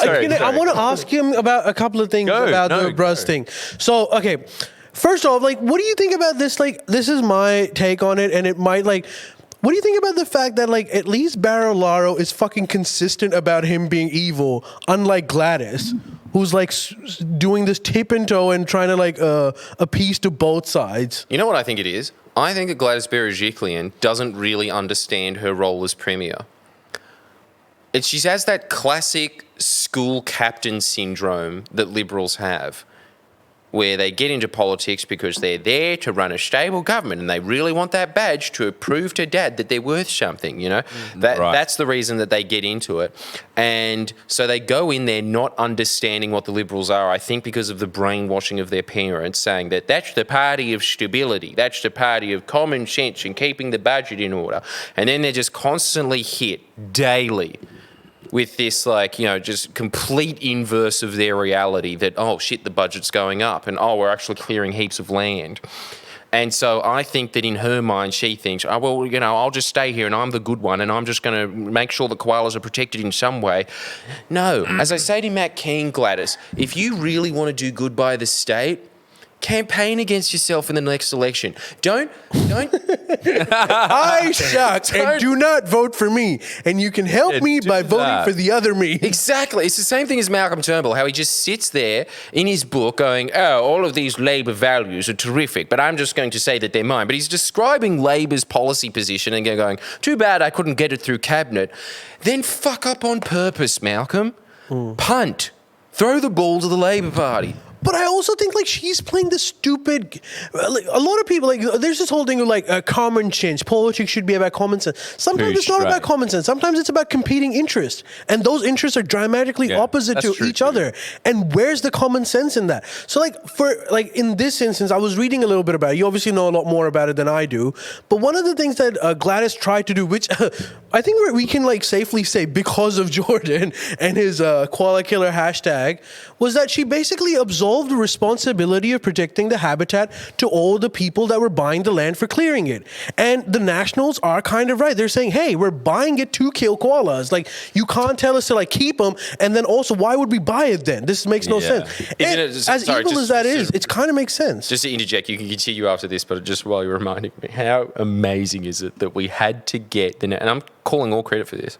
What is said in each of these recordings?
I want to ask him about a couple of things about the Bruz thing. So, okay, first off, like, what do you think about this? Like, this is my take on it, and it might, like, what do you think about the fact that, like, at least Barolaro is fucking consistent about him being evil, unlike Gladys, who's, like, doing this tip and toe and trying to, like, appease to both sides? You know what I think it is? I think that Gladys Berejiklian doesn't really understand her role as Premier. She has that classic school captain syndrome that Liberals have, where they get into politics because they're there to run a stable government and they really want that badge to prove to Dad that they're worth something, you know? That's the reason that they get into it. And so they go in there not understanding what the Liberals are, I think because of the brainwashing of their parents, saying that that's the party of stability, that's the party of common sense and keeping the budget in order. And then they're just constantly hit daily with this, like, you know, just complete inverse of their reality that, oh, shit, the budget's going up and, oh, we're actually clearing heaps of land. And so I think that in her mind, she thinks, oh, well, you know, I'll just stay here and I'm the good one and I'm just going to make sure the koalas are protected in some way. No, as I say to Matt Keane, Gladys, if you really want to do good by the state, campaign against yourself in the next election. Don't. I suck and do not vote for me. And you can help me by voting for the other me. Exactly. It's the same thing as Malcolm Turnbull, how he just sits there in his book going, oh, all of these Labor values are terrific, but I'm just going to say that they're mine. But he's describing Labor's policy position and going, too bad I couldn't get it through cabinet. Then fuck up on purpose, Malcolm. Punt. Throw the ball to the Labor Party. But I also think, like, she's playing this stupid... Like, a lot of people, like, there's this whole thing of, like, common sense. Politics should be about common sense. Sometimes it's not about common sense. Sometimes it's about competing interests. And those interests are dramatically opposite to each other. And where's the common sense in that? So, like, in this instance, I was reading a little bit about it. You obviously know a lot more about it than I do. But one of the things that Gladys tried to do, which I think we can, like, safely say because of Jordan and his koala killer hashtag, was that she basically absolved the responsibility of protecting the habitat to all the people that were buying the land for clearing it. And the Nationals are kind of right. They're saying, hey, we're buying it to kill koalas. Like, you can't tell us to, like, keep them. And then also, why would we buy it then? This makes no sense. As evil as that is, it kind of makes sense. Just to interject, you can continue after this, but just while you're reminding me, how amazing is it that we had to get and I'm calling all credit for this,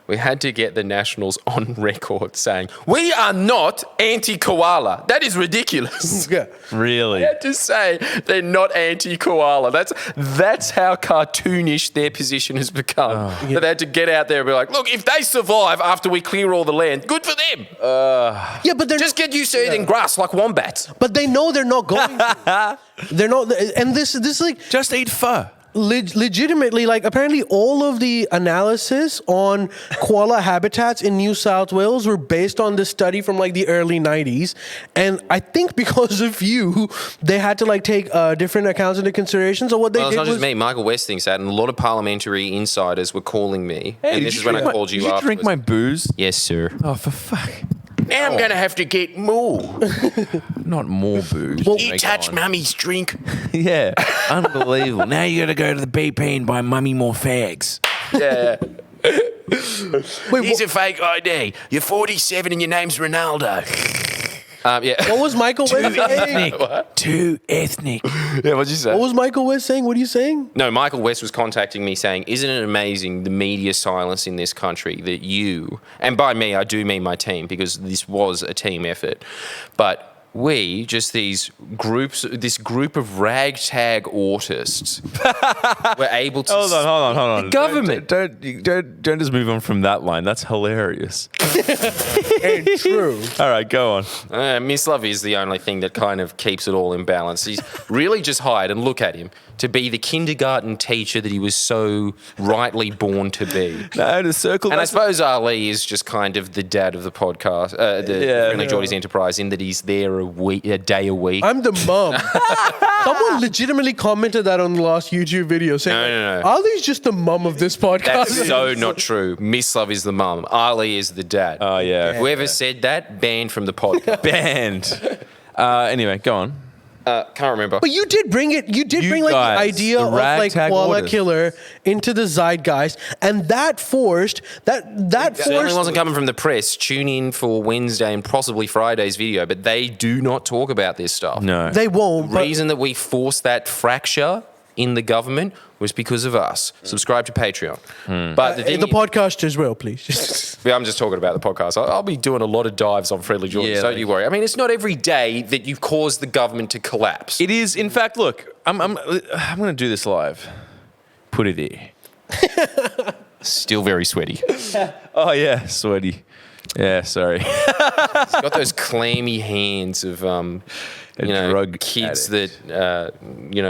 we had to get the Nationals on record saying, we are not anti-koala. That is ridiculous. Yeah. Really? They had to say they're not anti-koala. That's how cartoonish their position has become. That they had to get out there and be like, look, if they survive after we clear all the land, good for them. Yeah, but they're just get used to eating grass like wombats. But they know they're not going to. They're not, and this like... Just eat pho. Legitimately, like, apparently all of the analysis on koala habitats in New South Wales were based on this study from, like, the early 90s. And I think because of you, they had to, like, take different accounts into consideration. So what they did it's not was... just me. Michael West thinks that, and a lot of parliamentary insiders were calling me. Hey, and this is when I called you afterwards. Did you drink my booze? Yes, sir. Oh, for fuck. Now I'm going to have to get more. Not more booze. Well, you touched Mummy's drink. Yeah, unbelievable. Now you got to go to the BP and buy Mummy more fags. Yeah. Wait, Here's a fake ID. You're 47 and your name's Ronaldo. Yeah. What was Michael West saying? Too ethnic. Yeah, what'd you say? What was Michael West saying? What are you saying? No, Michael West was contacting me saying, isn't it amazing the media silence in this country that you, and by me I do mean my team because this was a team effort, but we, just this group of ragtag autists were able to... Hold on. The government. Don't just move on from that line. That's hilarious. And true. All right, go on. Miss Love is the only thing that kind of keeps it all in balance. He's really just hired, and look at him, to be the kindergarten teacher that he was so rightly born to be. No, to circle. And I suppose Ali is just kind of the dad of the podcast, the Friendlyjordies enterprise, in that he's there a day a week. I'm the mum. Someone legitimately commented that on the last YouTube video saying, No. Ali's just the mum of this podcast. That's so not true. Miss Love is the mum. Ali is the dad. Oh, yeah. Whoever said that, banned from the podcast. Banned. Anyway, go on. Can't remember. But you did bring it. You did bring like the guys, idea the of like ragtag koala orders. killer into the zeitgeist, and that forced that It certainly forced. wasn't coming from the press. Tune in for Wednesday and possibly Friday's video, but they do not talk about this stuff. No. They won't. The reason that we forced that fracture in the government was because of us. Subscribe to Patreon. But But the podcast as well, please. Yeah, I'm just talking about the podcast. I'll be doing a lot of dives on Friendlyjordies, Yeah, don't you worry. I mean, it's not every day that you've caused the government to collapse. It is, in fact, look, I'm going to do this live. Put it here. Still very sweaty. Oh, yeah, sweaty. Yeah, sorry. It's got those clammy hands of, drug kids addict. that,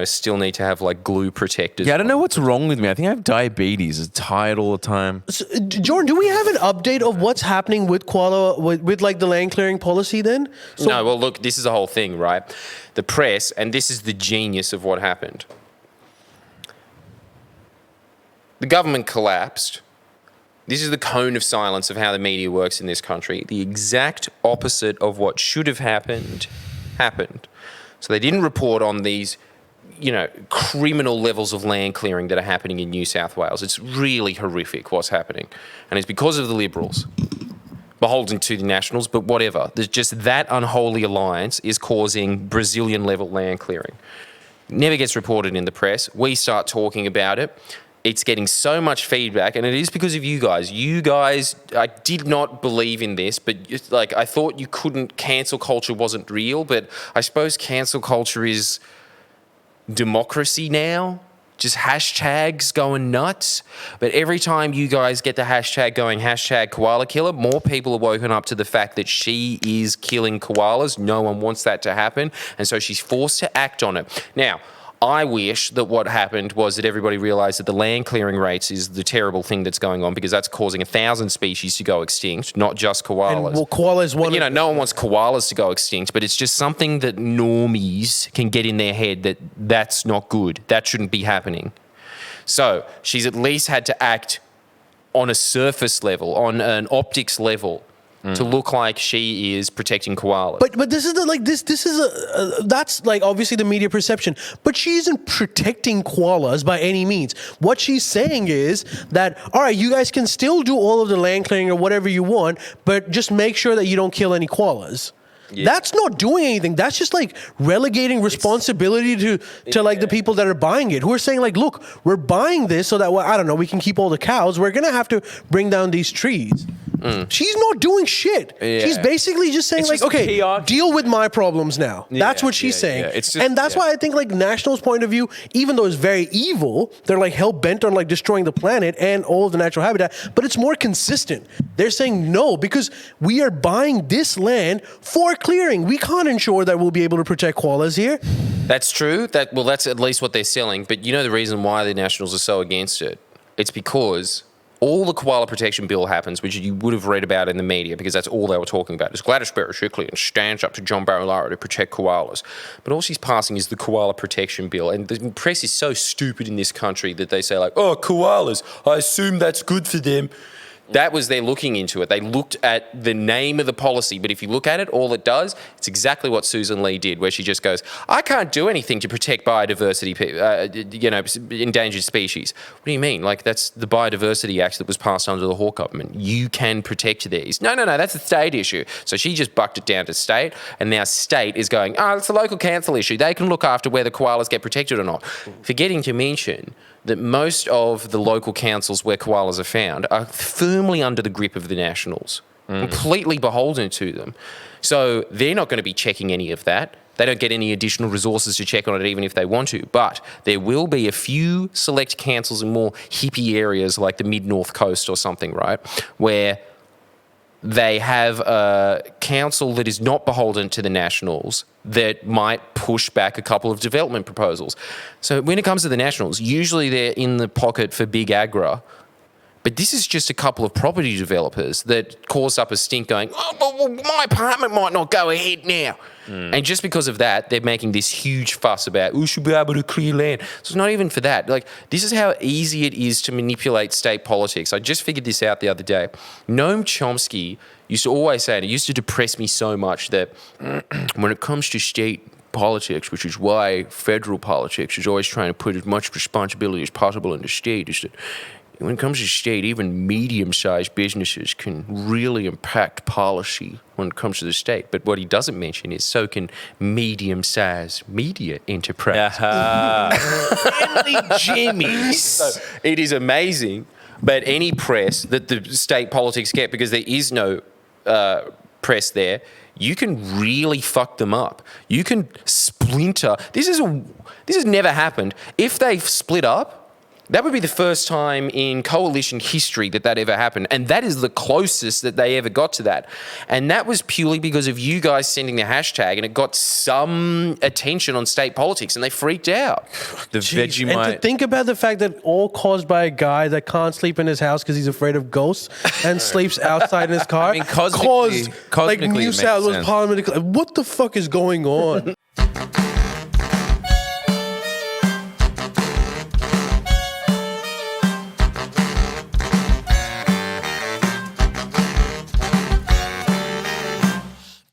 still need to have like glue protectors. Yeah, I don't know what's wrong with me. I think I have diabetes. I'm tired all the time. So, Jordan, do we have an update of what's happening with koala with like the land clearing policy then? So, No, well, look, this is the whole thing, right? The press, and this is the genius of what happened. The government collapsed. This is the cone of silence of how the media works in this country. The exact opposite of what should have happened happened. So they didn't report on these, criminal levels of land clearing that are happening in New South Wales. It's really horrific what's happening. And it's because of the Liberals. Beholden to the Nationals, but whatever. There's just that unholy alliance is causing Brazilian-level land clearing. Never gets reported in the press. We start talking about it. It's getting so much feedback, and it is because of you guys. You guys, I did not believe in this, but I thought you couldn't, cancel culture wasn't real, but I suppose cancel culture is democracy now. Just hashtags going nuts. But every time you guys get the hashtag going, hashtag koala killer, more people are woken up to the fact that she is killing koalas. No one wants that to happen. And so she's forced to act on it. Now, I wish that what happened was that everybody realised that the land clearing rates is the terrible thing that's going on, because that's causing 1,000 species to go extinct, not just koalas. and well, koala is one. But, no one wants koalas to go extinct, but it's just something that normies can get in their head that that's not good. That shouldn't be happening. So she's at least had to act on a surface level, on an optics level, to look like she is protecting koalas. But this is that's like obviously the media perception. But she isn't protecting koalas by any means. What she's saying is that, all right, you guys can still do all of the land clearing or whatever you want, but just make sure that you don't kill any koalas. Yeah. That's not doing anything. That's just like relegating responsibility to like the people that are buying it, who are saying like, look, we're buying this so that, well, I don't know, we can keep all the cows. We're going to have to bring down these trees. She's not doing shit. Yeah. She's basically just saying, It's like, just okay, PR. deal with my problems now. That's what she's saying. yeah. It's just- and that's why I think, like, National's point of view, even though it's very evil, they're, like, hell-bent on, like, destroying the planet and all of the natural habitat, but it's more consistent. They're saying no, because we are buying this land for clearing. We can't ensure that we'll be able to protect koalas here. That's true. That's at least what they're selling. But you know the reason why the Nationals are so against it? It's because all the koala protection bill happens, which you would have read about in the media, because that's all they were talking about, is Gladys Berejiklian stands up to John Barilaro to protect koalas. But all she's passing is the koala protection bill. And the press is so stupid in this country that they say, like, oh, koalas, I assume that's good for them. That was their looking into it. They looked at the name of the policy, but if you look at it, all it does, it's exactly what Susan Lee did, where she just goes, I can't do anything to protect biodiversity, endangered species. What do you mean? Like, that's the Biodiversity Act that was passed under the Hawke government. You can protect these. No, that's a state issue. So she just bucked it down to state, and now state is going, it's a local council issue. They can look after whether koalas get protected or not. Forgetting to mention that most of the local councils where koalas are found are firmly under the grip of the Nationals, completely beholden to them. So they're not going to be checking any of that. They don't get any additional resources to check on it, even if they want to. But there will be a few select councils in more hippie areas like the mid-north coast or something, right, where they have a council that is not beholden to the Nationals that might push back a couple of development proposals. So when it comes to the Nationals, usually they're in the pocket for big agra, but this is just a couple of property developers that caused up a stink going, well, my apartment might not go ahead now. And just because of that, they're making this huge fuss about, we should be able to clear land. So it's not even for that. Like, this is how easy it is to manipulate state politics. I just figured this out the other day. Noam Chomsky used to always say, and it used to depress me so much, that when it comes to state politics, which is why federal politics is always trying to put as much responsibility as possible on the state, is that when it comes to state, even medium-sized businesses can really impact policy when it comes to the state. But what he doesn't mention is so can medium-sized media enterprises. Friendly Jimmys. It is amazing, but any press that the state politics get, because there is no press there, you can really fuck them up. You can splinter. This has never happened. If they split up, that would be the first time in coalition history that ever happened. And that is the closest that they ever got to that. And that was purely because of you guys sending the hashtag, and it got some attention on state politics and they freaked out. The Jeez. And to think about the fact that all caused by a guy that can't sleep in his house because he's afraid of ghosts and sleeps outside in his car. I mean, cosmically Like New it makes South Wales sense. Parliament. What the fuck is going on?